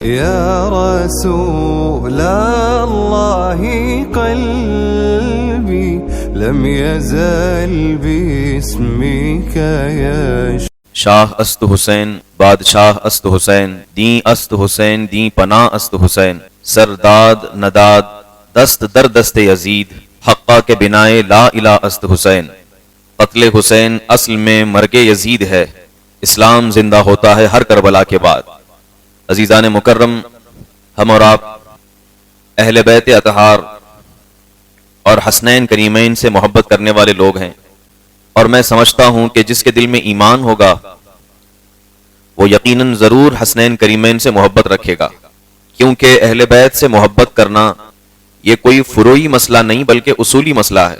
يا رسول الله قلبي لم يزل باسمك يشتاق. شاہ است حسین بادشاہ است حسین دیں است حسین دیں پناہ است حسین سرداد نداد دست در دست یزید حقہ کے بنائے لا الہ است حسین. قتل حسین اصل میں مرگ یزید ہے، اسلام زندہ ہوتا ہے ہر کربلا کے بعد. عزیزان مکرم، ہم اور آپ اہل بیت اطہار اور حسنین کریمین سے محبت کرنے والے لوگ ہیں، اور میں سمجھتا ہوں کہ جس کے دل میں ایمان ہوگا وہ یقیناً ضرور حسنین کریمین سے محبت رکھے گا، کیونکہ اہل بیت سے محبت کرنا یہ کوئی فروعی مسئلہ نہیں بلکہ اصولی مسئلہ ہے.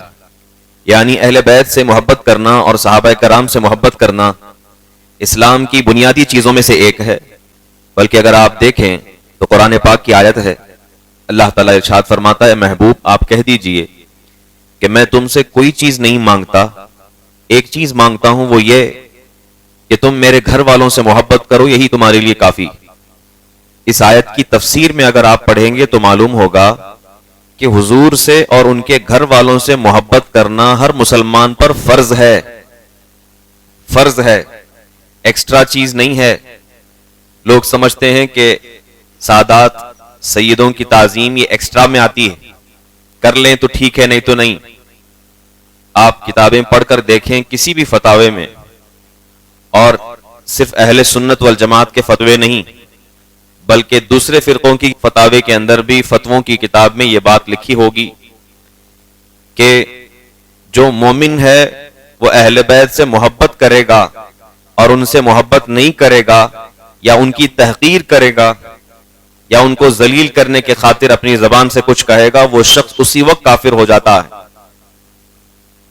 یعنی اہل بیت سے محبت کرنا اور صحابہ کرام سے محبت کرنا اسلام کی بنیادی چیزوں میں سے ایک ہے. بلکہ اگر آپ دیکھیں تو قرآن پاک کی آیت ہے، اللہ تعالیٰ ارشاد فرماتا ہے، محبوب آپ کہہ دیجئے کہ میں تم سے کوئی چیز نہیں مانگتا، ایک چیز مانگتا ہوں وہ یہ کہ تم میرے گھر والوں سے محبت کرو، یہی تمہارے لیے کافی. اس آیت کی تفسیر میں اگر آپ پڑھیں گے تو معلوم ہوگا کہ حضور سے اور ان کے گھر والوں سے محبت کرنا ہر مسلمان پر فرض ہے، فرض ہے، ایکسٹرا چیز نہیں ہے. لوگ سمجھتے ہیں کہ سادات سیدوں کی تعظیم یہ ایکسٹرا میں آتی ہے، کر لیں تو ٹھیک ہے نہیں تو نہیں. آپ کتابیں پڑھ کر دیکھیں کسی بھی فتاوے میں، اور صرف اہل سنت والجماعت کے فتوے نہیں بلکہ دوسرے فرقوں کی فتاوے کے اندر بھی فتووں کی کتاب میں یہ بات لکھی ہوگی کہ جو مومن ہے وہ اہل بیت سے محبت کرے گا اور ان سے محبت نہیں کرے گا یا ان کی تحقیر کرے گا یا ان کو ذلیل کرنے کے خاطر اپنی زبان سے کچھ کہے گا، وہ شخص اسی وقت کافر ہو جاتا ہے.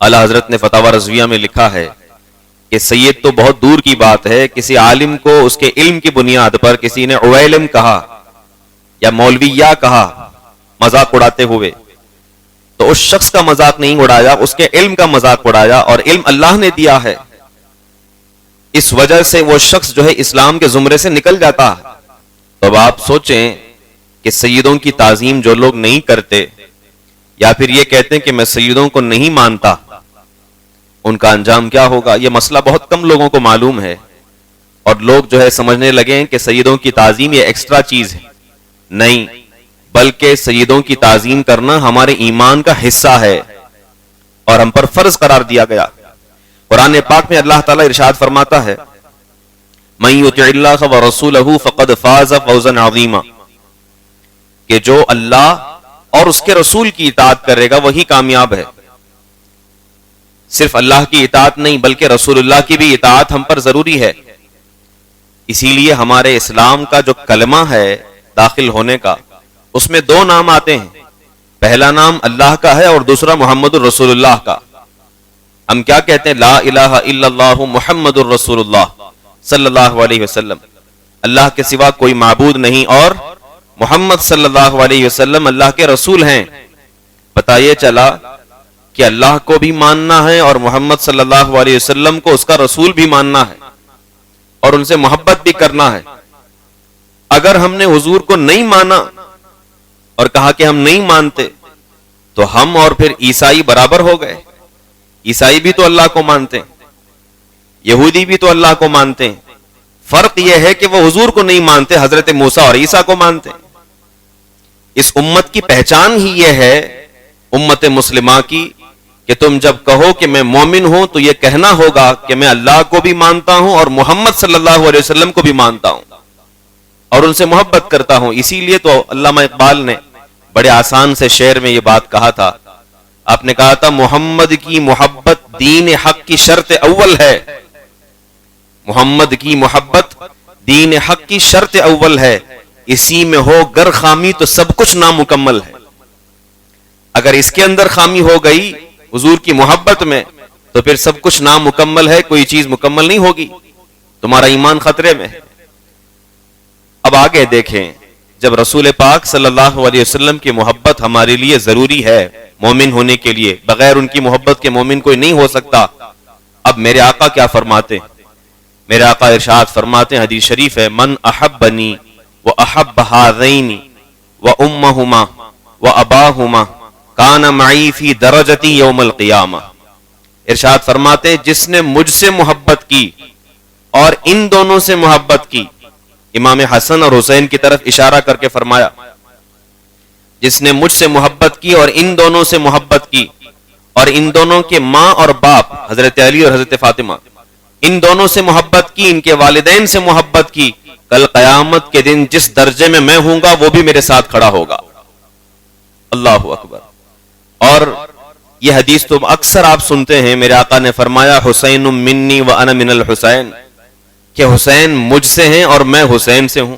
اعلی حضرت نے فتاوی رضویہ میں لکھا ہے کہ سید تو بہت دور کی بات ہے، کسی عالم کو اس کے علم کی بنیاد پر کسی نے اویلم کہا یا مولویہ کہا مذاق اڑاتے ہوئے، تو اس شخص کا مذاق نہیں اڑایا، اس کے علم کا مذاق اڑایا، اور علم اللہ نے دیا ہے. اس وجہ سے وہ شخص جو ہے اسلام کے زمرے سے نکل جاتا ہے. تو اب آپ سوچیں کہ سیدوں کی تعظیم جو لوگ نہیں کرتے یا پھر یہ کہتے ہیں کہ میں سیدوں کو نہیں مانتا، ان کا انجام کیا ہوگا. یہ مسئلہ بہت کم لوگوں کو معلوم ہے، اور لوگ جو ہے سمجھنے لگے ہیں کہ سیدوں کی تعظیم یہ ایکسٹرا چیز ہے. نہیں، بلکہ سیدوں کی تعظیم کرنا ہمارے ایمان کا حصہ ہے اور ہم پر فرض قرار دیا گیا. قرآن پاک میں اللہ تعالیٰ ارشاد فرماتا ہے، مَن یُطِعِ اللَّهَ وَرَسُولَهُ فَقَدْ فَازَ فَوْزًا عَظِیمًا، کہ جو اللہ اور اس کے رسول کی اطاعت کرے گا وہی کامیاب ہے. صرف اللہ کی اطاعت نہیں بلکہ رسول اللہ کی بھی اطاعت ہم پر ضروری ہے. اسی لیے ہمارے اسلام کا جو کلمہ ہے داخل ہونے کا، اس میں دو نام آتے ہیں، پہلا نام اللہ کا ہے اور دوسرا محمد الرسول اللہ کا. ہم کیا کہتے ہیں؟ لا الہ الا اللہ محمد الرسول اللہ صلی اللہ علیہ وسلم، اللہ کے سوا کوئی معبود نہیں اور محمد صلی اللہ علیہ وسلم اللہ کے رسول ہیں. پتہ یہ چلا کہ اللہ کو بھی ماننا ہے اور محمد صلی اللہ علیہ وسلم کو اس کا رسول بھی ماننا ہے اور ان سے محبت بھی کرنا ہے. اگر ہم نے حضور کو نہیں مانا اور کہا کہ ہم نہیں مانتے تو ہم اور پھر عیسائی برابر ہو گئے. عیسائی بھی تو اللہ کو مانتے ہیں، یہودی بھی تو اللہ کو مانتے ہیں. فرق یہ ہے کہ وہ حضور کو نہیں مانتے، حضرت موسیٰ اور عیسیٰ کو مانتے ہیں. اس امت کی پہچان ہی یہ ہے امت مسلمہ کی کہ تم جب کہو کہ میں مومن ہوں تو یہ کہنا ہوگا کہ میں اللہ کو بھی مانتا ہوں اور محمد صلی اللہ علیہ وسلم کو بھی مانتا ہوں اور ان سے محبت کرتا ہوں. اسی لیے تو علامہ اقبال نے بڑے آسان سے شعر میں یہ بات کہا تھا. آپ نے کہا تھا، محمد کی محبت دین حق کی شرط اول ہے، محمد کی محبت دین حق کی شرط اول ہے، اسی میں ہو گر خامی تو سب کچھ نامکمل ہے. اگر اس کے اندر خامی ہو گئی حضور کی محبت میں تو پھر سب کچھ نامکمل ہے، کوئی چیز مکمل نہیں ہوگی، تمہارا ایمان خطرے میں ہے. اب آگے دیکھیں، جب رسول پاک صلی اللہ علیہ وسلم کی محبت ہمارے لیے ضروری ہے مومن ہونے کے لیے، بغیر ان کی محبت کے مومن کوئی نہیں ہو سکتا. اب میرے آقا کیا فرماتے ہیں؟ میرے آقا ارشاد فرماتے ہیں، حدیث شریف ہے، من احبنی وأحب هذين وأمهما وأباهما كان معي في درجتي يوم القيامة. ارشاد فرماتے جس نے مجھ سے محبت کی اور ان دونوں سے محبت کی، امام حسن اور حسین کی طرف اشارہ کر کے فرمایا، جس نے مجھ سے محبت کی اور ان دونوں سے محبت کی، اور ان دونوں کے ماں اور باپ حضرت علی اور حضرت فاطمہ، ان دونوں سے محبت کی، ان کے والدین سے محبت کی، کل قیامت کے دن جس درجے میں میں ہوں گا وہ بھی میرے ساتھ کھڑا ہوگا. اللہ اکبر. اور یہ حدیث تو اکثر آپ سنتے ہیں، میرے آقا نے فرمایا حسین منی وانا من الحسین، کہ حسین مجھ سے ہیں اور میں حسین سے ہوں.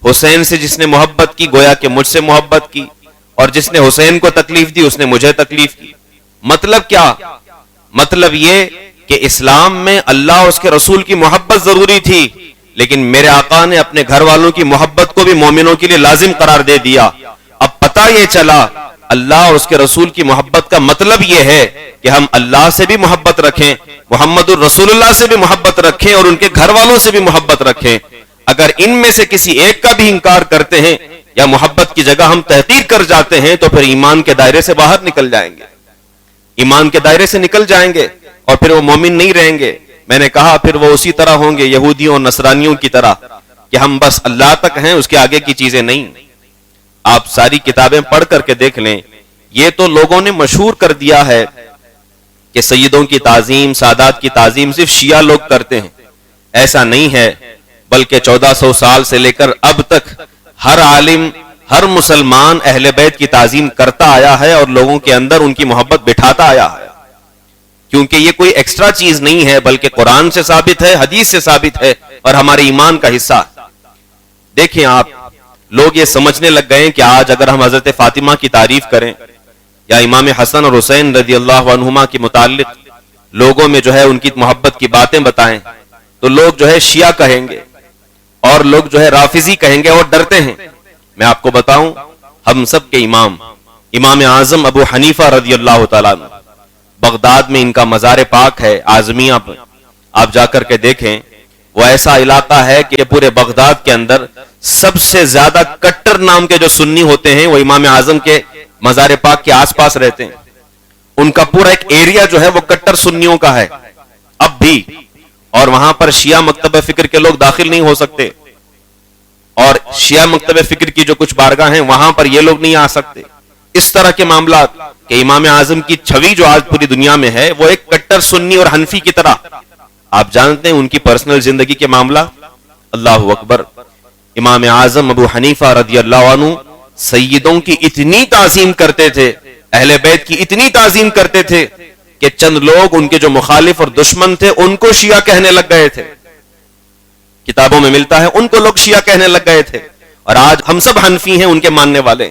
حسین سے جس نے محبت کی گویا کہ مجھ سے محبت کی، اور جس نے حسین کو تکلیف دی اس نے مجھے تکلیف کی. مطلب کیا؟ مطلب یہ کہ اسلام میں اللہ اور اس کے رسول کی محبت ضروری تھی، لیکن میرے آقا نے اپنے گھر والوں کی محبت کو بھی مومنوں کے لیے لازم قرار دے دیا. اب پتہ یہ چلا اللہ اور اس کے رسول کی محبت کا مطلب یہ ہے کہ ہم اللہ سے بھی محبت رکھیں، محمد الرسول اللہ سے بھی محبت رکھیں، اور ان کے گھر والوں سے بھی محبت رکھیں. اگر ان میں سے کسی ایک کا بھی انکار کرتے ہیں یا محبت کی جگہ ہم تحقیر کر جاتے ہیں تو پھر ایمان کے دائرے سے باہر نکل جائیں گے، ایمان کے دائرے سے نکل جائیں گے، اور پھر وہ مومن نہیں رہیں گے. میں نے کہا پھر وہ اسی طرح ہوں گے یہودیوں اور نصرانیوں کی طرح کہ ہم بس اللہ تک ہیں، اس کے آگے کی چیزیں نہیں. آپ ساری کتابیں پڑھ کر کے دیکھ لیں، یہ تو لوگوں نے مشہور کر دیا ہے کہ سیدوں کی تعظیم، سادات کی تعظیم صرف شیعہ لوگ کرتے ہیں. ایسا نہیں ہے، بلکہ 1400 سال سے لے کر اب تک ہر عالم، ہر مسلمان اہل بیت کی تعظیم کرتا آیا ہے اور لوگوں کے اندر ان کی محبت بٹھاتا آیا ہے، کیونکہ یہ کوئی ایکسٹرا چیز نہیں ہے، بلکہ قرآن سے ثابت ہے، حدیث سے ثابت ہے اور ہمارے ایمان کا حصہ. دیکھیں آپ، لوگ یہ سمجھنے لگ گئے کہ آج اگر ہم حضرت فاطمہ کی تعریف کریں یا امام حسن اور حسین رضی اللہ عنہما کے متعلق لوگوں میں جو ہے ان کی محبت کی باتیں بتائیں تو لوگ جو ہے شیعہ کہیں گے اور لوگ جو ہے رافضی کہیں گے اور ڈرتے ہیں. میں آپ کو بتاؤں، ہم سب کے امام اعظم ابو حنیفہ رضی اللہ تعالیٰ عنہ، بغداد میں ان کا مزار پاک ہے، اعظمیہ. آپ جا کر کے دیکھیں، وہ ایسا علاقہ ہے کہ پورے بغداد کے اندر سب سے زیادہ کٹر نام کے جو سنی ہوتے ہیں وہ امام اعظم کے مزار پاک کے آس پاس رہتے ہیں. ان کا پورا ایک ایریا جو ہے وہ کٹر سنیوں کا ہے اب بھی، اور وہاں پر شیعہ مکتب فکر کے لوگ داخل نہیں ہو سکتے، اور شیعہ مکتب فکر کی جو کچھ بارگاہ ہیں وہاں پر یہ لوگ نہیں آ سکتے. اس طرح کے معاملات کہ امام اعظم کی چھوی جو آج پوری دنیا میں ہے وہ ایک کٹر سنی اور حنفی کی طرح. آپ جانتے ہیں ان کی پرسنل زندگی کے معاملہ. اللہ اکبر. امام اعظم ابو حنیفہ رضی اللہ عنہ سیدوں کی اتنی تعظیم کرتے تھے، اہل بیت کی اتنی تعظیم کرتے تھے کہ چند لوگ ان کے جو مخالف اور دشمن تھے ان کو شیعہ کہنے لگ گئے تھے. کتابوں میں ملتا ہے ان کو لوگ شیعہ کہنے لگ گئے تھے، اور آج ہم سب حنفی ہیں، ان کے ماننے والے.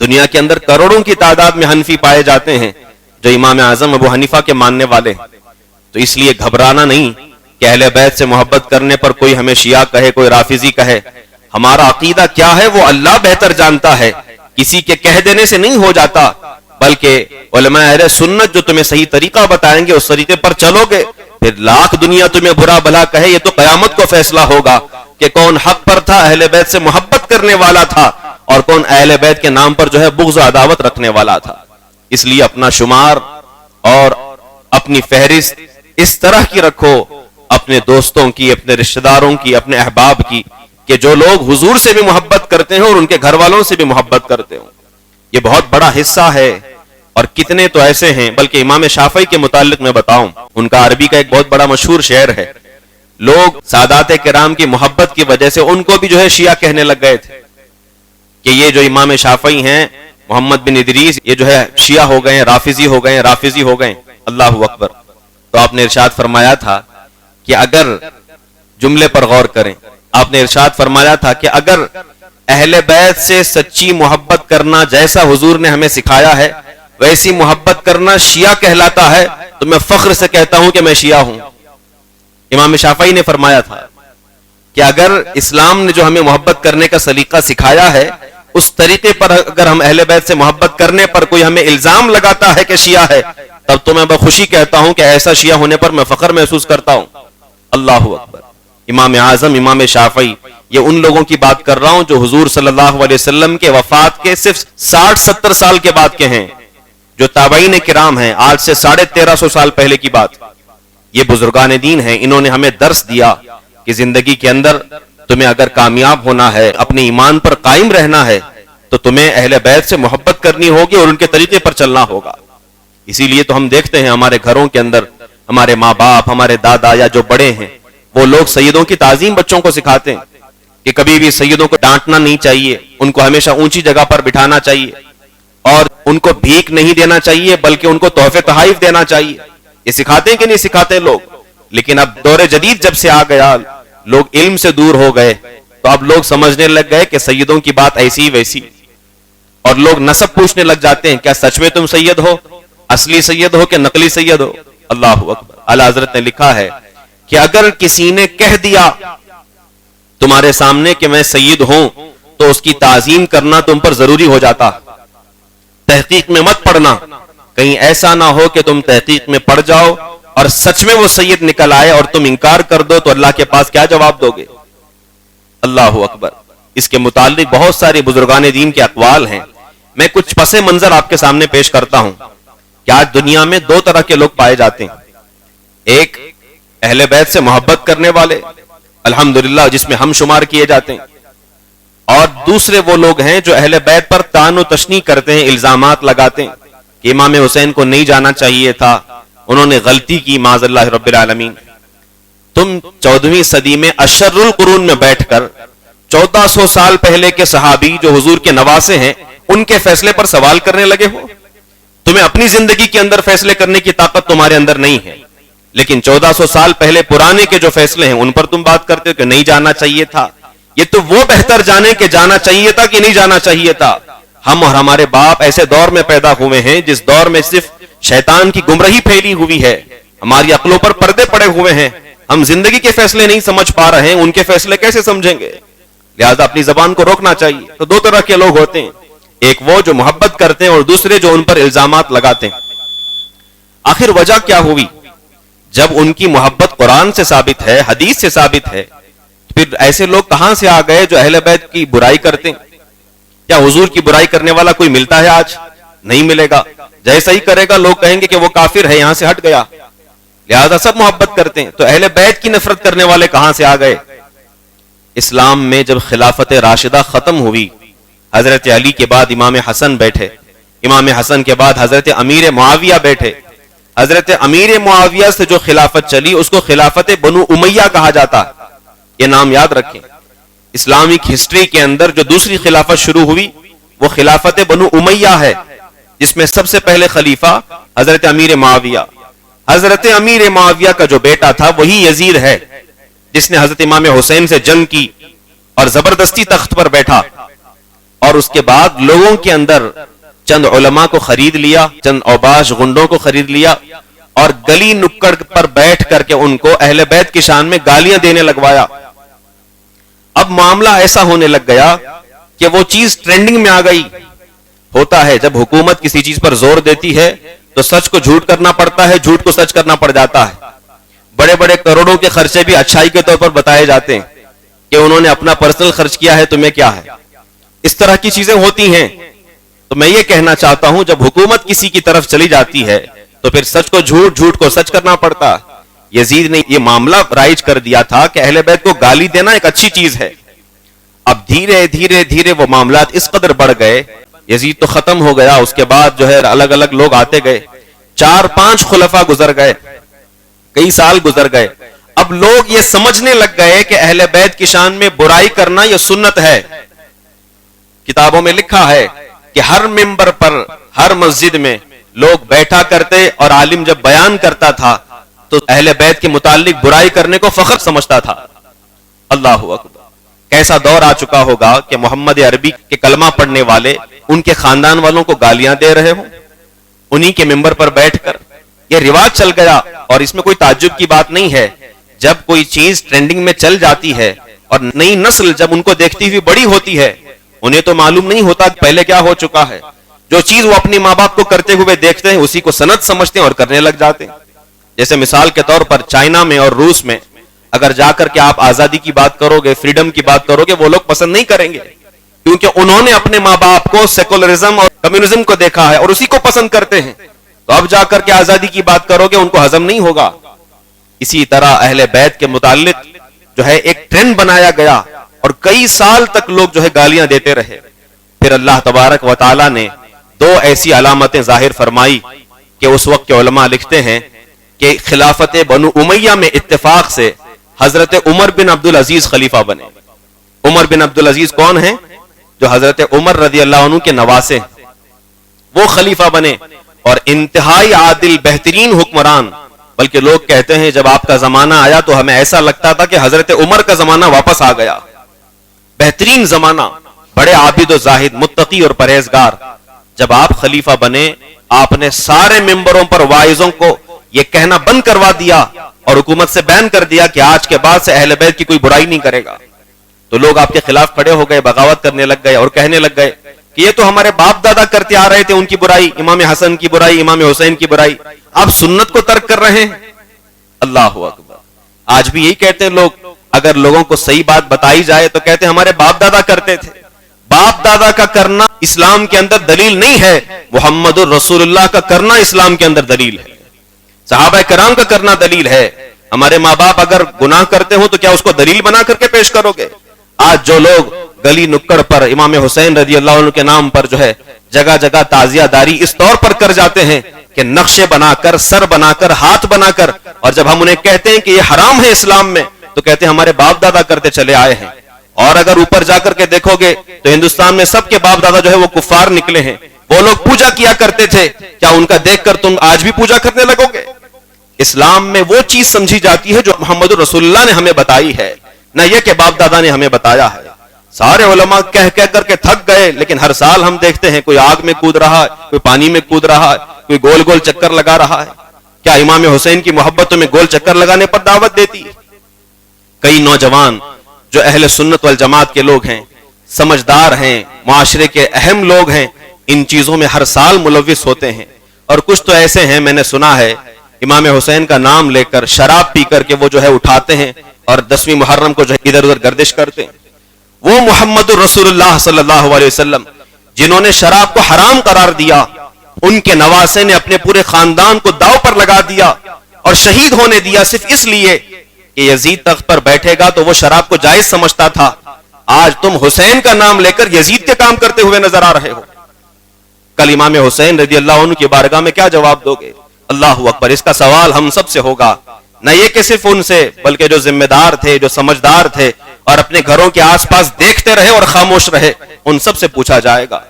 دنیا کے اندر کروڑوں کی تعداد میں حنفی پائے جاتے ہیں جو امام اعظم ابو حنیفہ کے ماننے والے. تو اس لیے گھبرانا نہیں کہ اہل بیت سے محبت کرنے پر کوئی ہمیں شیعہ کہے، کوئی رافضی کہے. ہمارا عقیدہ کیا ہے وہ اللہ بہتر جانتا ہے، کسی کے کہہ دینے سے نہیں ہو جاتا، بلکہ علماء اہل سنت جو تمہیں صحیح طریقہ بتائیں گے اس طریقے پر چلو گے. پھر لاکھ دنیا تمہیں برا بھلا کہے، یہ تو قیامت کو فیصلہ ہوگا کہ کون حق پر تھا، اہل بیت سے محبت کرنے والا تھا، اور کون اہل بیت کے نام پر جو ہے بغض و عداوت رکھنے والا تھا. اس لیے اپنا شمار اور اپنی فہرست اس طرح کی رکھو، اپنے دوستوں کی، اپنے رشتہ داروں کی، اپنے احباب کی، کہ جو لوگ حضور سے بھی محبت کرتے ہیں اور ان کے گھر والوں سے بھی محبت کرتے ہوں. یہ بہت بڑا حصہ ہے. اور کتنے تو ایسے ہیں، بلکہ امام شافعی کے متعلق میں بتاؤں، ان کا عربی کا ایک بہت بڑا مشہور شعر ہے. لوگ سادات کرام کی محبت کی وجہ سے ان کو بھی جو ہے شیعہ کہنے لگ گئے تھے کہ یہ جو امام شافعی ہیں محمد بن ادریس، یہ جو ہے شیعہ ہو گئے، رافضی ہو گئے، رافضی ہو گئے. اللہ اکبر. تو آپ نے ارشاد فرمایا تھا کہ اگر جملے پر غور کریں، آپ نے ارشاد فرمایا تھا کہ اگر اہل بیت سے سچی محبت کرنا جیسا حضور نے ہمیں سکھایا ہے ویسی محبت کرنا شیعہ کہلاتا ہے تو میں فخر سے کہتا ہوں کہ میں شیعہ ہوں. امام شافعی نے فرمایا تھا کہ اگر اسلام نے جو ہمیں محبت کرنے کا سلیقہ سکھایا ہے اس طریقے پر اگر ہم اہل بیت سے محبت کرنے پر کوئی ہمیں الزام لگاتا ہے کہ شیعہ ہے، تب تو میں بخوشی کہتا ہوں کہ ایسا شیعہ ہونے پر میں فخر محسوس کرتا ہوں. اللہ اکبر. امام اعظم امام شافعی، یہ ان لوگوں کی بات کر رہا ہوں جو حضور صلی اللہ علیہ وسلم کے وفات کے صرف 60-70 سال کے بعد کے ہیں، جو تابعین کرام ہیں، آج سے 1350 سال پہلے کی بات. یہ بزرگان دین ہیں، انہوں نے ہمیں درس دیا کہ زندگی کے اندر تمہیں اگر کامیاب ہونا ہے، اپنے ایمان پر قائم رہنا ہے، تو تمہیں اہل بیت سے محبت کرنی ہوگی اور ان کے طریقے پر چلنا ہوگا. اسی لیے تو ہم دیکھتے ہیں ہمارے گھروں کے اندر ہمارے ماں باپ، ہمارے دادا یا جو بڑے ہیں، وہ لوگ سیدوں کی تعظیم بچوں کو سکھاتے ہیں کہ کبھی بھی سیدوں کو ڈانٹنا نہیں چاہیے، ان کو ہمیشہ اونچی جگہ پر بٹھانا چاہیے اور ان کو بھیک نہیں دینا چاہیے بلکہ ان کو تحفے تحائف دینا چاہیے. یہ سکھاتے ہیں کہ نہیں سکھاتے لوگ؟ لیکن اب دور جدید جب سے آ گیا، لوگ علم سے دور ہو گئے، تو اب لوگ سمجھنے لگ گئے کہ سیدوں کی بات ایسی ویسی، اور لوگ نسب پوچھنے لگ جاتے ہیں، کیا سچ میں تم سید ہو؟ اصلی سید ہو کہ نقلی سید ہو؟ اللہ اکبر. اعلیٰ حضرت نے لکھا ہے کہ اگر کسی نے کہہ دیا تمہارے سامنے کہ میں سید ہوں تو اس کی تعظیم کرنا تم پر ضروری ہو جاتا. تحقیق میں مت پڑنا، کہیں ایسا نہ ہو کہ تم تحقیق میں پڑ جاؤ اور سچ میں وہ سید نکل آئے اور تم انکار کر دو تو اللہ کے پاس کیا جواب دو گے؟ اللہ اکبر. اس کے متعلق بہت سارے بزرگان دین کے اقوال ہیں. میں کچھ پس منظر آپ کے سامنے پیش کرتا ہوں کہ آج دنیا میں دو طرح کے لوگ پائے جاتے ہیں. ایک اہل بیت سے محبت کرنے والے، الحمدللہ جس میں ہم شمار کیے جاتے ہیں، اور دوسرے وہ لوگ ہیں جو اہل بیت پر طعن و تشنیع کرتے ہیں، الزامات لگاتے ہیں کہ امام حسین کو نہیں جانا چاہیے تھا، انہوں نے غلطی کی معاذ اللہ رب العالمین. تم 14ویں صدی میں اشر القرون میں بیٹھ کر 1400 سال پہلے کے صحابی جو حضور کے نواسے ہیں ان کے فیصلے پر سوال کرنے لگے ہو. تمہیں اپنی زندگی کے اندر فیصلے کرنے کی طاقت تمہارے اندر نہیں ہے، لیکن 1400 سال پہلے پرانے کے جو فیصلے ہیں ان پر تم بات کرتے ہو کہ نہیں جانا چاہیے تھا. یہ تو وہ بہتر جانے کہ جانا چاہیے تھا کہ نہیں جانا چاہیے تھا. ہم اور ہمارے باپ ایسے دور میں پیدا ہوئے ہیں جس دور میں صرف شیطان کی گمراہی پھیلی ہوئی ہے، ہماری عقلوں پر پردے پڑے ہوئے ہیں، ہم زندگی کے فیصلے نہیں سمجھ پا رہے ہیں، ان کے فیصلے کیسے سمجھیں گے؟ لہذا اپنی زبان کو روکنا چاہیے. تو دو طرح کے لوگ ہوتے ہیں، ایک وہ جو محبت کرتے ہیں اور دوسرے جو ان پر الزامات لگاتے ہیں. آخر وجہ کیا ہوئی؟ جب ان کی محبت قرآن سے ثابت ہے، حدیث سے ثابت ہے، تو پھر ایسے لوگ کہاں سے آ گئے جو اہل بیت کی برائی کرتے ہیں؟ کیا حضور کی برائی کرنے والا کوئی ملتا ہے آج؟ نہیں ملے گا. جیسا ہی کرے گا لوگ کہیں گے کہ وہ کافر ہے، یہاں سے ہٹ گیا. لہذا سب محبت کرتے ہیں. تو اہل بیت کی نفرت کرنے والے کہاں سے آ گئے؟ اسلام میں جب خلافت راشدہ ختم ہوئی، حضرت علی کے بعد امام حسن بیٹھے، امام حسن کے بعد حضرت امیر معاویہ بیٹھے. حضرت امیر معاویہ سے جو خلافت چلی اس کو خلافت بنو امیہ کہا جاتا. یہ نام یاد رکھیں. اسلامک ہسٹری کے اندر جو دوسری خلافت شروع ہوئی وہ خلافت بنو امیہ ہے، جس میں سب سے پہلے خلیفہ حضرت امیر معاویہ. حضرت امیر معاویہ کا جو بیٹا تھا وہی یزید ہے، جس نے حضرت امام حسین سے جنگ کی اور زبردستی تخت پر بیٹھا، اور اس کے بعد لوگوں کے اندر چند علماء کو خرید لیا، چند اوباش غنڈوں کو خرید لیا اور گلی نکڑ پر بیٹھ کر کے ان کو اہل بیت کی شان میں گالیاں دینے لگوایا. اب معاملہ ایسا ہونے لگ گیا کہ وہ چیز ٹرینڈنگ میں آ گئی. ہوتا ہے جب حکومت کسی چیز پر زور دیتی ہے تو سچ کو جھوٹ کرنا پڑتا ہے، جھوٹ کو سچ کرنا پڑ جاتا ہے. بڑے بڑے کروڑوں کے خرچے بھی اچھائی کے طور پر بتائے جاتے ہیں کہ انہوں نے اپنا پرسنل خرچ کیا ہے، تمہیں کیا ہے. اس طرح کی چیزیں ہوتی ہیں. تو میں یہ کہنا چاہتا ہوں جب حکومت کسی کی طرف چلی جاتی ہے تو پھر سچ کو جھوٹ، جھوٹ کو سچ کرنا پڑتا. یزید نے یہ معاملہ رائج کر دیا تھا کہ اہل بیت کو گالی دینا ایک اچھی چیز ہے. اب دھیرے دھیرے دھیرے وہ معاملات اس قدر بڑھ گئے، یزید تو ختم ہو گیا، اس کے بعد جو ہے الگ الگ لوگ آتے گئے، 4-5 خلفاء گزر گئے، کئی سال گزر گئے. اب لوگ یہ سمجھنے لگ گئے کہ اہل بیت کی شان میں برائی کرنا یہ سنت ہے. کتابوں میں لکھا ہے کہ ہر ممبر پر، ہر مسجد میں لوگ بیٹھا کرتے اور عالم جب بیان کرتا تھا تو اہل بیت کے متعلق برائی کرنے کو فخر سمجھتا تھا. اللہ اکبر. کیسا دور آ چکا ہوگا کہ محمد عربی کے کلمہ پڑھنے والے ان کے خاندان والوں کو گالیاں دے رہے ہوں انہی کے ممبر پر بیٹھ کر. یہ رواج چل گیا اور اس میں کوئی تعجب کی بات نہیں ہے. جب کوئی چیز ٹرینڈنگ میں چل جاتی ہے اور نئی نسل جب ان کو دیکھتی ہوئی بڑی ہوتی ہے، انہیں تو معلوم نہیں ہوتا پہلے کیا ہو چکا ہے. جو چیز وہ اپنے ماں باپ کو کرتے ہوئے دیکھتے ہیں اسی کو سنت سمجھتے ہیں اور کرنے لگ جاتے ہیں. جیسے مثال کے طور پر چائنا میں اور روس میں اگر جا کر کے آپ آزادی کی بات کرو گے، فریڈم کی بات کرو گے، وہ لوگ پسند نہیں کریں گے، کیونکہ انہوں نے اپنے ماں باپ کو سیکولرزم اور کمیونزم کو دیکھا ہے اور اسی کو پسند کرتے ہیں. تو اب جا کر کے آزادی کی بات کرو گے، ان کو ہضم نہیں ہوگا. اسی طرح اہل بیت کے متعلق جو ہے ایک ٹرینڈ بنایا گیا اور کئی سال تک لوگ جو ہے گالیاں دیتے رہے. پھر اللہ تبارک و تعالی نے دو ایسی علامتیں ظاہر فرمائی کہ اس وقت کے علماء لکھتے ہیں کہ خلافت بنو امیہ میں اتفاق سے حضرت عمر بن عبدالعزیز خلیفہ بنے. عمر بن عبدالعزیز کون ہیں؟ جو حضرت عمر رضی اللہ عنہ کے نواسے ہیں، وہ خلیفہ بنے اور انتہائی عادل بہترین حکمران. بلکہ لوگ کہتے ہیں جب آپ کا زمانہ آیا تو ہمیں ایسا لگتا تھا کہ حضرت عمر کا زمانہ واپس آ گیا. بہترین زمانہ، بڑے عابد و زاہد، متقی اور پرہیزگار. جب آپ خلیفہ بنے، آپ نے سارے ممبروں پر واعظوں کو یہ کہنا بند کروا دیا اور حکومت سے بین کر دیا کہ آج کے بعد سے اہل بیت کی کوئی برائی نہیں کرے گا. تو لوگ آپ کے خلاف کھڑے ہو گئے، بغاوت کرنے لگ گئے اور کہنے لگ گئے کہ یہ تو ہمارے باپ دادا کرتے آ رہے تھے، ان کی برائی، امام حسن کی برائی، امام حسین کی برائی، آپ سنت کو ترک کر رہے ہیں. اللہ اکبر. آج بھی یہی کہتے ہیں لوگ، اگر لوگوں کو صحیح بات بتائی جائے تو کہتے ہیں ہمارے باپ دادا کرتے تھے. باپ دادا کا کرنا اسلام کے اندر دلیل نہیں ہے، محمد الرسول اللہ کا کرنا اسلام کے اندر دلیل ہے، صحابہ کرام کا کرنا دلیل ہے. ہمارے ماں باپ اگر گناہ کرتے ہوں تو کیا اس کو دلیل بنا کر کے پیش کرو گے؟ آج جو لوگ گلی نکڑ پر امام حسین رضی اللہ عنہ کے نام پر جو ہے جگہ جگہ تعزیہ داری اس طور پر کر جاتے ہیں کہ نقشے بنا کر، سر بنا کر، ہاتھ بنا کر، اور جب ہم انہیں کہتے ہیں کہ یہ حرام ہے اسلام میں تو کہتے ہیں ہمارے باپ دادا کرتے چلے آئے ہیں. اور اگر اوپر جا کر کے دیکھو گے تو ہندوستان میں سب کے باپ دادا جو ہے وہ کفار نکلے ہیں. وہ لوگ پوجا کیا کرتے تھے، کیا ان کا دیکھ کر تم آج بھی پوجا کرنے لگو گے؟ اسلام میں وہ چیز سمجھی جاتی ہے جو محمد رسول اللہ نے ہمیں بتائی ہے، نہ یہ کہ باپ دادا نے ہمیں بتایا ہے. سارے علماء کہہ کہہ کر کے تھک گئے، لیکن ہر سال ہم دیکھتے ہیں کوئی آگ میں کود رہا ہے، کوئی پانی میں کود رہا ہے، کوئی گول گول چکر لگا رہا ہے. کیا امام حسین کی محبتوں میں گول چکر لگانے پر دعوت دیتی ہے؟ کئی نوجوان جو اہل سنت والجماعت کے لوگ ہیں، سمجھدار ہیں، معاشرے کے اہم لوگ ہیں، ان چیزوں میں ہر سال ملوث ہوتے ہیں. اور کچھ تو ایسے ہیں، میں نے سنا ہے، امام حسین کا نام لے کر شراب پی کر کے وہ جو ہے اٹھاتے ہیں اور 10ویں محرم کو جو ہے ادھر ادھر گردش کرتے ہیں. وہ محمد الرسول اللہ صلی اللہ علیہ وسلم جنہوں نے شراب کو حرام قرار دیا، ان کے نواسے نے اپنے پورے خاندان کو داؤ پر لگا دیا اور شہید ہونے دیا صرف اس لیے کہ یزید تخت پر بیٹھے گا تو وہ شراب کو جائز سمجھتا تھا. آج تم حسین کا نام لے کر یزید کے کام کرتے ہوئے نظر آ رہے ہو. کل امام حسین رضی اللہ عنہ کی بارگاہ میں کیا جواب دو گے؟ اللہ اکبر. اس کا سوال ہم سب سے ہوگا، نہ یہ کہ صرف ان سے، بلکہ جو ذمہ دار تھے، جو سمجھدار تھے اور اپنے گھروں کے آس پاس دیکھتے رہے اور خاموش رہے، ان سب سے پوچھا جائے گا.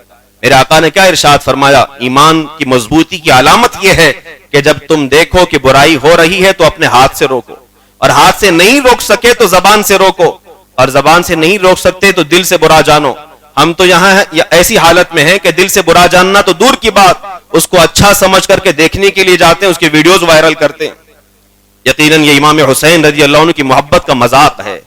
میرے آقا نے کیا ارشاد فرمایا؟ ایمان کی مضبوطی کی علامت یہ ہے کہ جب تم دیکھو کہ برائی ہو رہی ہے تو اپنے ہاتھ سے روکو، اور ہاتھ سے نہیں روک سکے تو زبان سے روکو، اور زبان سے نہیں روک سکتے تو دل سے برا جانو. ہم تو یہاں ایسی حالت میں ہیں کہ دل سے برا جاننا تو دور کی بات، اس کو اچھا سمجھ کر کے دیکھنے کے لیے جاتے ہیں، اس کی ویڈیوز وائرل کرتے ہیں. یقیناً یہ امام حسین رضی اللہ عنہ کی محبت کا مذاق ہے.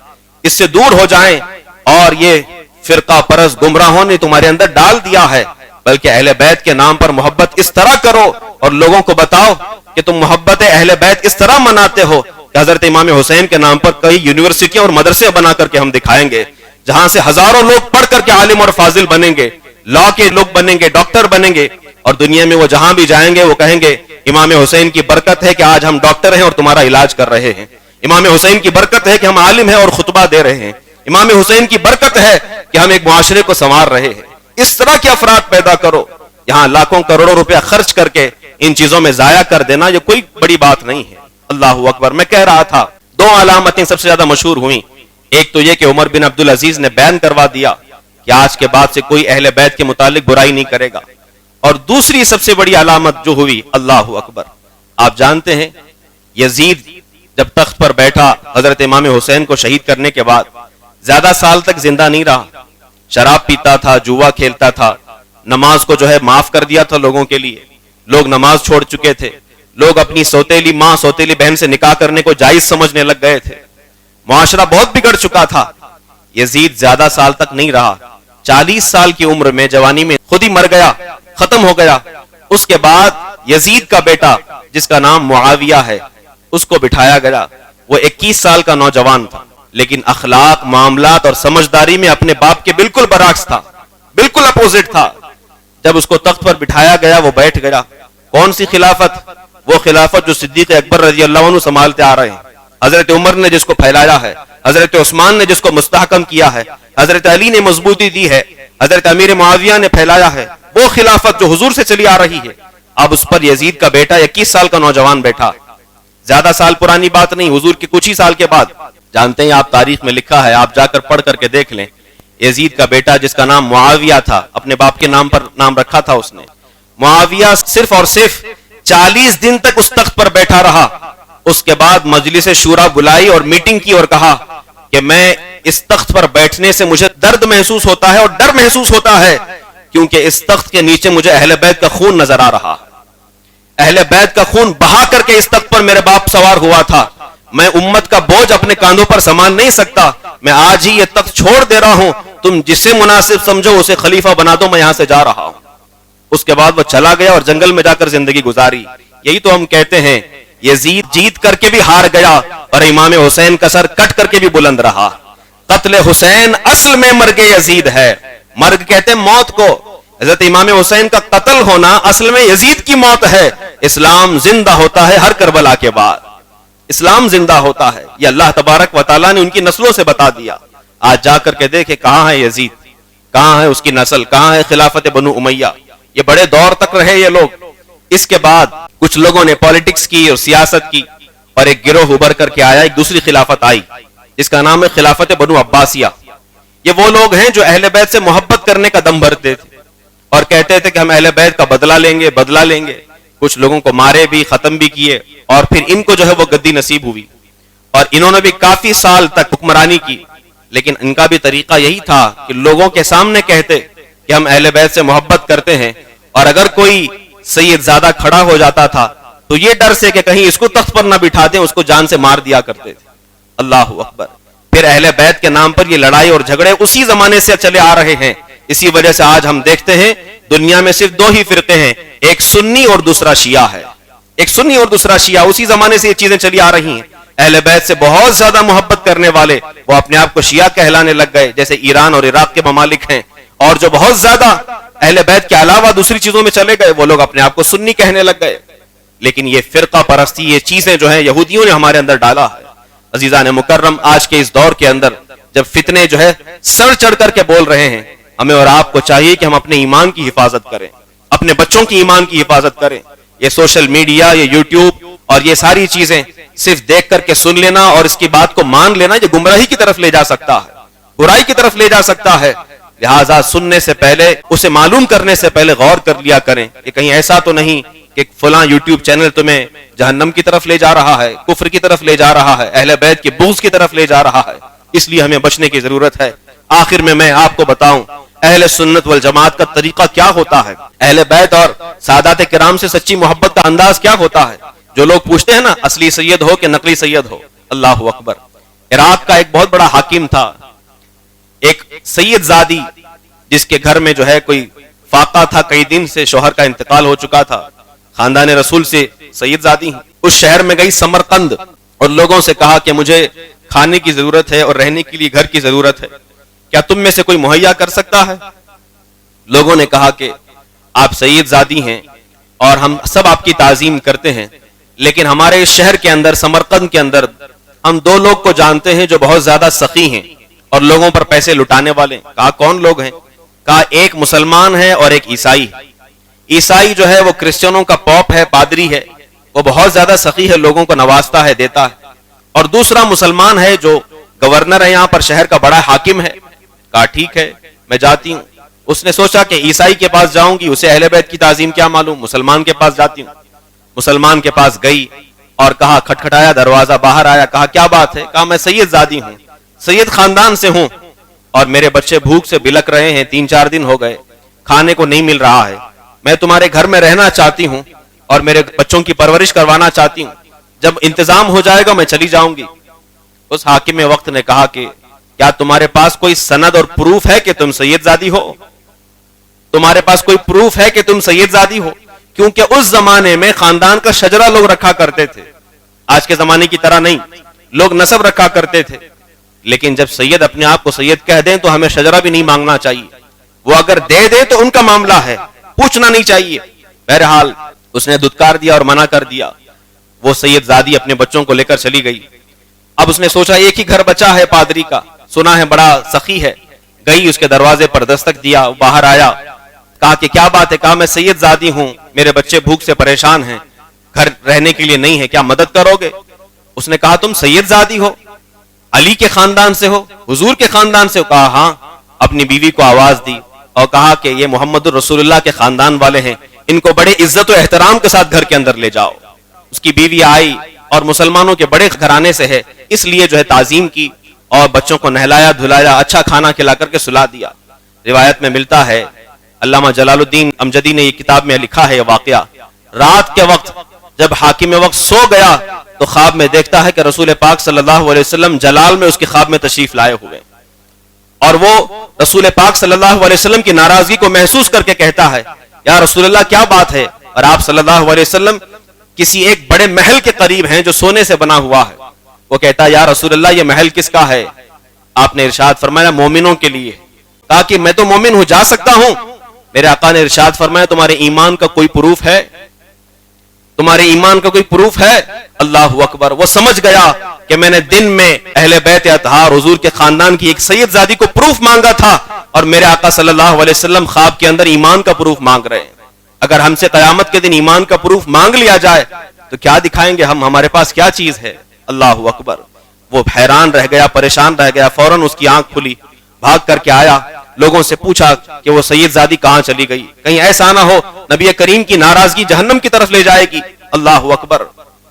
اس سے دور ہو جائیں، اور یہ فرقہ پرست گمراہوں نے تمہارے اندر ڈال دیا ہے. بلکہ اہل بیت کے نام پر محبت اس طرح کرو اور لوگوں کو بتاؤ کہ تم محبت اہل بیت اس طرح مناتے ہو کہ حضرت امام حسین کے نام پر کئی یونیورسٹیاں اور مدرسے بنا کر کے ہم دکھائیں گے، جہاں سے ہزاروں لوگ پڑھ کر کے عالم اور فاضل بنیں گے، لا کے لوگ بنیں گے، ڈاکٹر بنیں گے، اور دنیا میں وہ جہاں بھی جائیں گے وہ کہیں گے امام حسین کی برکت ہے کہ آج ہم ڈاکٹر ہیں اور تمہارا علاج کر رہے ہیں. امام حسین کی برکت ہے کہ ہم عالم ہیں اور خطبہ دے رہے ہیں. امام حسین کی برکت ہے کہ ہم ایک معاشرے کو سنوار رہے ہیں. اس طرح کے افراد پیدا کرو. یہاں لاکھوں کروڑوں روپیہ خرچ کر کے ان چیزوں میں ضائع کر دینا یہ کوئی بڑی بات نہیں ہے. اللہ اکبر. میں کہہ رہا تھا دو علامتیں سب سے زیادہ مشہور ہوئیں. ایک تو یہ کہ عمر بن عبدالعزیز نے بیان کروا دیا کہ آج کے بعد سے کوئی اہل بیت کے متعلق برائی نہیں کرے گا. اور دوسری سب سے بڑی علامت جو ہوئی، اللہ اکبر، آپ جانتے ہیں یزید جب تخت پر بیٹھا حضرت امام حسین کو شہید کرنے کے بعد زیادہ سال تک زندہ نہیں رہا. شراب پیتا تھا، جوا کھیلتا تھا، نماز کو جو ہے معاف کر دیا تھا لوگوں کے لیے. لوگ نماز چھوڑ چکے تھے. لوگ اپنی سوتیلی ماں، سوتیلی بہن سے نکاح کرنے کو جائز سمجھنے لگ گئے تھے. معاشرہ بہت بگڑ چکا تھا. یزید زیادہ سال تک نہیں رہا. 40 سال کی عمر میں، جوانی میں خود ہی مر گیا، ختم ہو گیا. اس کے بعد یزید کا بیٹا جس کا نام معاویہ ہے، اس کو بٹھایا گیا. وہ 21 سال کا نوجوان تھا، لیکن اخلاق، معاملات اور سمجھداری میں اپنے باپ کے بالکل برعکس تھا، بالکل اپوزٹ تھا۔ جب اس کو تخت پر بٹھایا گیا وہ بیٹھ گیا۔ کون سی خلافت؟ وہ خلافت جو صدیق اکبر رضی اللہ عنہ سنبھالتے آ رہے ہیں، حضرت عمر نے جس کو پھیلایا ہے، حضرت عثمان نے جس کو مستحکم کیا ہے، حضرت علی نے مضبوطی دی ہے، حضرت امیر معاویہ نے پھیلایا ہے، وہ خلافت جو حضور سے چلی آ رہی ہے، اب اس پر یزید کا بیٹا 21 سال کا نوجوان بیٹھا۔ زیادہ سال پرانی بات نہیں، حضور کے کچھ ہی سال کے بعد، جانتے ہیں آپ تاریخ میں لکھا ہے، آپ جا کر پڑھ کر کے دیکھ لیں، یزید کا بیٹا جس کا نام معاویہ تھا، اپنے باپ کے نام پر نام رکھا تھا اس نے، معاویہ صرف اور صرف 40 دن تک اس تخت پر بیٹھا رہا۔ اس کے بعد مجلس شورا بلائی اور میٹنگ کی اور کہا کہ میں اس تخت پر بیٹھنے سے مجھے درد محسوس ہوتا ہے اور ڈر محسوس ہوتا ہے، کیونکہ اس تخت کے نیچے مجھے اہل بیت کا خون نظر آ رہا، اہل بیت کا خون بہا کر کے اس تخت پر میرے باپ سوار ہوا تھا، میں امت کا بوجھ اپنے کاندھوں پر سامان نہیں سکتا، میں آج ہی یہ تخت چھوڑ دے رہا ہوں، تم جسے مناسب سمجھو اسے خلیفہ بنا دو، میں یہاں سے جا رہا ہوں۔ اس کے بعد وہ چلا گیا اور جنگل میں جا کر زندگی گزاری۔ یہی تو ہم کہتے ہیں، یزید جیت کر کے بھی ہار گیا اور امام حسین کا سر کٹ کر کے بھی بلند رہا۔ قتل حسین اصل میں مرگ یزید ہے، مرگ کہتے ہیں موت کو، حضرت امام حسین کا قتل ہونا اصل میں یزید کی موت ہے۔ اسلام زندہ ہوتا ہے ہر کربلا کے بعد، اسلام زندہ ہوتا ہے، یہ اللہ تبارک و تعالیٰ نے ان کی نسلوں سے بتا دیا۔ آج جا کر کے دیکھیں کہاں ہے یزید، کہاں ہے اس کی نسل، کہاں ہے خلافت بنو امیہ، یہ بڑے دور تک رہے یہ لوگ۔ اس کے بعد کچھ لوگوں نے پالیٹکس کی اور سیاست کی اور ایک گروہ ابھر کر کے آیا، ایک دوسری خلافت آئی جس کا نام ہے خلافت بنو عباسیہ۔ یہ وہ لوگ ہیں جو اہل بیت سے محبت کرنے کا دم بھرتے تھے اور کہتے تھے کہ ہم اہل بیت کا بدلہ لیں گے، بدلہ لیں گے۔ کچھ لوگوں کو مارے بھی، ختم بھی کیے، اور پھر ان کو جو ہے وہ گدی نصیب ہوئی اور انہوں نے بھی کافی سال تک حکمرانی کی، لیکن ان کا بھی طریقہ یہی تھا کہ لوگوں کے سامنے کہتے کہ ہم اہل بیت سے محبت کرتے ہیں، اور اگر کوئی سید زادہ کھڑا ہو جاتا تھا تو یہ ڈر سے کہ کہیں اس کو تخت پر نہ بٹھا دیں، اس کو جان سے مار دیا کرتے تھے۔ اللہ اکبر۔ پھر اہل بیت کے نام پر یہ لڑائی اور جھگڑے اسی زمانے سے چلے آ رہے ہیں۔ اسی وجہ سے آج ہم دیکھتے ہیں دنیا میں صرف 2 ہی فرقے ہیں، ایک سنی اور دوسرا شیعہ ہے، ایک سنی اور دوسرا شیعہ۔ اسی زمانے سے یہ چیزیں چلی آ رہی ہیں۔ اہل بیت سے بہت زیادہ محبت کرنے والے وہ اپنے آپ کو شیعہ کہلانے لگ گئے، جیسے ایران اور عراق کے ممالک ہیں، اور جو بہت زیادہ اہل بیت کے علاوہ دوسری چیزوں میں چلے گئے وہ لوگ اپنے آپ کو سنی کہنے لگ گئے۔ لیکن یہ فرقہ پرستی، یہ چیزیں جو ہیں یہودیوں نے ہمارے اندر ڈالا ہے۔ عزیزان مکرم، آج کے اس دور کے اندر جب فتنے جو ہے سر چڑھ کر کے بول رہے ہیں، ہمیں اور آپ کو چاہیے کہ ہم اپنے ایمان کی حفاظت کریں، اپنے بچوں کی ایمان کی حفاظت کریں۔ یہ سوشل میڈیا، یہ یوٹیوب اور یہ ساری چیزیں صرف دیکھ کر کے سن لینا اور اس کی بات کو مان لینا، یہ گمراہی کی طرف لے جا سکتا ہے، برائی کی طرف لے جا سکتا ہے۔ لہٰذا سننے سے پہلے، اسے معلوم کرنے سے پہلے غور کر لیا کریں کہ کہیں ایسا تو نہیں کہ فلاں یوٹیوب چینل تمہیں جہنم کی طرف لے جا رہا ہے، کفر کی طرف لے جا رہا ہے، اہل بیت کے بغض کی طرف لے جا رہا ہے۔ اس لیے ہمیں بچنے کی ضرورت ہے۔ آخر میں آپ کو بتاؤں اہل سنت والجماعت کا طریقہ کیا ہوتا ہے، اہل بیت اور سادات کرام سے سچی محبت کا انداز کیا ہوتا ہے۔ جو لوگ پوچھتے ہیں نا اصلی سید ہو کہ نقلی سید ہو، اللہ اکبر۔ عراق کا ایک بہت بڑا حاکم تھا، ایک سید زادی، جس کے گھر میں جو ہے کوئی فاقہ تھا، کئی دن سے شوہر کا انتقال ہو چکا تھا، خاندان رسول سے سید زادی ہیں۔ اس شہر میں گئی سمرقند اور لوگوں سے کہا کہ مجھے کھانے کی ضرورت ہے اور رہنے کے لیے گھر کی ضرورت ہے، کیا تم میں سے کوئی مہیا کر سکتا ہے؟ لوگوں نے کہا کہ آپ سید زادی ہیں اور ہم سب آپ کی تعظیم کرتے ہیں، لیکن ہمارے اس شہر کے اندر، سمرقند کے اندر، ہم 2 لوگ کو جانتے ہیں جو بہت زیادہ سخی ہیں اور لوگوں پر پیسے لٹانے والے ہیں۔ کہا کون لوگ ہیں؟ کہا ایک مسلمان ہے اور ایک عیسائی۔ عیسائی جو ہے وہ کرسچنوں کا پوپ ہے، پادری ہے، وہ بہت زیادہ سخی ہے، لوگوں کو نوازتا ہے، دیتا ہے۔ اور دوسرا مسلمان ہے جو گورنر ہے، یہاں پر شہر کا بڑا حاکم ہے۔ کہا ٹھیک ہے میں جاتی ہوں۔ اس نے سوچا کہ عیسائی کے پاس جاؤں گی، اسے اہل بیت کی تعظیم کیا معلوم، مسلمان کے پاس جاتی ہوں۔ مسلمان کے پاس گئی اور کہا، کھٹکھٹایا دروازہ، باہر آیا، کہا کیا بات ہے؟ کہا میں سید زادی ہوں، سید خاندان سے ہوں، اور میرے بچے بھوک سے بلک رہے ہیں، 3-4 دن ہو گئے، کھانے کو نہیں مل رہا ہے، میں تمہارے گھر میں رہنا چاہتی ہوں اور میرے بچوں کی پرورش کروانا چاہتی ہوں، جب انتظام ہو جائے گا میں چلی جاؤں گی۔ اس حاکم وقت نے کہا کہ کیا تمہارے پاس کوئی سند اور پروف ہے کہ تم سید زادی ہو؟ تمہارے پاس کوئی پروف ہے کہ تم سید زادی ہو؟ کیونکہ اس زمانے میں خاندان کا شجرہ لوگ رکھا کرتے تھے، آج کے زمانے کی طرح نہیں۔ لوگ نسب رکھا کرتے تھے، لیکن جب سید اپنے آپ کو سید کہہ دیں تو ہمیں شجرہ بھی نہیں مانگنا چاہیے، وہ اگر دے دیں تو ان کا معاملہ ہے، پوچھنا نہیں چاہیے۔ بہرحال اس نے دھتکار دیا اور منع کر دیا، وہ سید زادی اپنے بچوں کو لے کر چلی گئی۔ اب اس نے سوچا ایک ہی گھر بچا ہے پادری کا، سنا ہے بڑا سخی ہے، گئی اس کے دروازے پر دستک دیا، باہر آیا، کہا کہ کیا بات ہے؟ کہا میں سید زادی ہوں، میرے بچے بھوک سے پریشان ہیں، گھر رہنے کے لیے نہیں ہے، کیا مدد کرو گے؟ اس نے کہا تم سید زادی ہو، علی کے خاندان سے ہو، حضور کے خاندان سے ہو؟ کہا ہاں۔ اپنی بیوی کو آواز دی اور کہا کہ یہ محمد الرسول اللہ کے خاندان والے ہیں، ان کو بڑے عزت و احترام کے ساتھ گھر کے اندر لے جاؤ۔ اس کی بیوی آئی اور مسلمانوں کے بڑے گھرانے سے ہے، اس لیے جو ہے تعظیم کی اور بچوں کو نہلایا دھلایا، اچھا کھانا کھلا کر کے سلا دیا۔ روایت میں ملتا ہے، علامہ جلال الدین امجدی نے یہ کتاب میں لکھا ہے یہ واقعہ، رات کے وقت جب حاکم وقت سو گیا تو خواب میں دیکھتا ہے کہ رسول پاک صلی اللہ علیہ وسلم جلال میں اس کے خواب میں تشریف لائے ہوئے، اور وہ رسول پاک صلی اللہ علیہ وسلم کی ناراضگی کو محسوس کر کے کہتا ہے یا رسول اللہ کیا بات ہے؟ اور آپ صلی اللہ علیہ وسلم کسی ایک بڑے محل کے قریب ہیں جو سونے سے بنا ہوا ہے۔ وہ کہتا ہے یا رسول اللہ یہ محل کس کا ہے؟ آپ نے ارشاد فرمایا مومنوں کے لیے۔ کہا کہ میں تو مومن ہوں، جا سکتا ہوں؟ میرے آقا نے ارشاد فرمایا تمہارے ایمان کا کوئی پروف ہے؟ تمہارے ایمان کا کوئی پروف ہے؟ اللہ اکبر! وہ سمجھ گیا کہ میں نے دن میں اہل بیت اطہار حضور کے خاندان کی ایک سید زادی کو پروف مانگا تھا، اور میرے آقا صلی اللہ علیہ وسلم خواب کے اندر ایمان کا پروف مانگ رہے ہیں۔ اگر ہم سے قیامت کے دن ایمان کا پروف مانگ لیا جائے تو کیا دکھائیں گے ہم؟ ہمارے پاس کیا چیز ہے؟ اللہ اکبر! وہ حیران رہ گیا، پریشان رہ گیا، فوراً اس کی آنکھ کھلی، بھاگ کر کے آیا، لوگوں سے پوچھا کہ وہ سید زادی کہاں چلی گئی، کہیں ایسا نہ ہو نبی کریم کی ناراضگی جہنم کی طرف لے جائے گی۔ اللہ اکبر!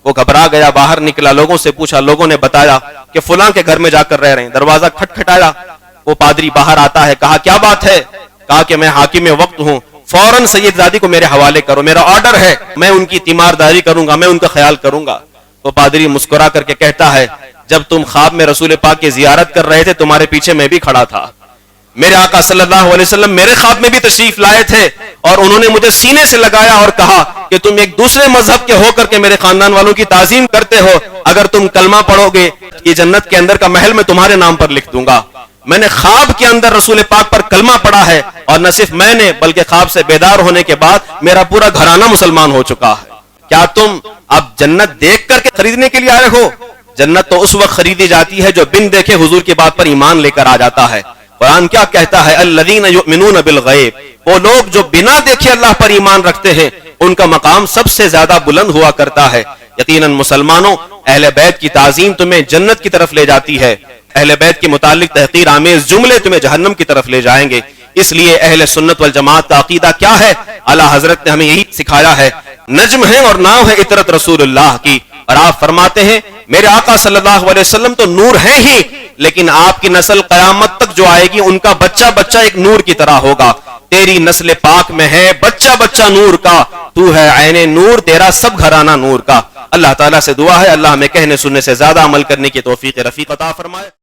وہ گھبرا گیا، باہر نکلا، لوگوں سے پوچھا، لوگوں نے بتایا کہ فلاں کے گھر میں جا کر رہ رہے ہیں۔ دروازہ کھٹکھٹایا، وہ پادری باہر آتا ہے، کہا کیا بات ہے؟ کہا کہ میں حاکم وقت ہوں، فوراً سید زادی کو میرے حوالے کرو، میرا آرڈر ہے، میں ان کی تیمارداری کروں گا، میں ان کا خیال کروں گا۔ وہ پادری مسکرا کر کے کہتا ہے جب تم خواب میں رسول پاک کی زیارت کر رہے تھے تمہارے پیچھے میں بھی کھڑا تھا، میرے آقا صلی اللہ علیہ وسلم میرے خواب میں بھی تشریف لائے تھے، اور انہوں نے مجھے سینے سے لگایا اور کہا کہ تم ایک دوسرے مذہب کے ہو کر کے میرے خاندان والوں کی تعظیم کرتے ہو، اگر تم کلمہ پڑھو گے یہ جنت کے اندر کا محل میں تمہارے نام پر لکھ دوں گا۔ میں نے خواب کے اندر رسول پاک پر کلمہ پڑھا ہے، اور نہ صرف میں نے بلکہ خواب سے بیدار ہونے کے بعد میرا پورا گھرانہ مسلمان ہو چکا ہے۔ کیا تم اب جنت دیکھ کر کے خریدنے کے لیے آئے ہو؟ جنت تو اس وقت خریدی جاتی ہے جو بن دیکھے حضور کی بات پر ایمان لے کر آ جاتا ہے۔ قرآن کیا کہتا ہے؟ الذین یؤمنون بالغیب، وہ لوگ جو بنا دیکھے اللہ پر ایمان رکھتے ہیں ان کا مقام سب سے زیادہ بلند ہوا کرتا ہے۔ یقیناً مسلمانوں اہل بیت کی تعظیم تمہیں جنت کی طرف لے جاتی ہے، اہل بیت کے متعلق تحقیر آمیز جملے تمہیں جہنم کی طرف لے جائیں گے۔ اس لیے اہل سنت والجماعت کا عقیدہ کیا ہے؟ اعلیٰ حضرت نے ہمیں یہی سکھایا ہے، نجم ہے اور ناو ہے عطرت رسول اللہ کی، اور آپ فرماتے ہیں میرے آقا صلی اللہ علیہ وسلم تو نور ہیں ہی، لیکن آپ کی نسل قیامت تک جو آئے گی ان کا بچہ بچہ ایک نور کی طرح ہوگا۔ تیری نسل پاک میں ہے بچہ بچہ نور کا، تو ہے عین نور، تیرا سب گھرانہ نور کا۔ اللہ تعالیٰ سے دعا ہے اللہ ہمیں کہنے سننے سے زیادہ عمل کرنے کی توفیق رفیق عطا فرمائے۔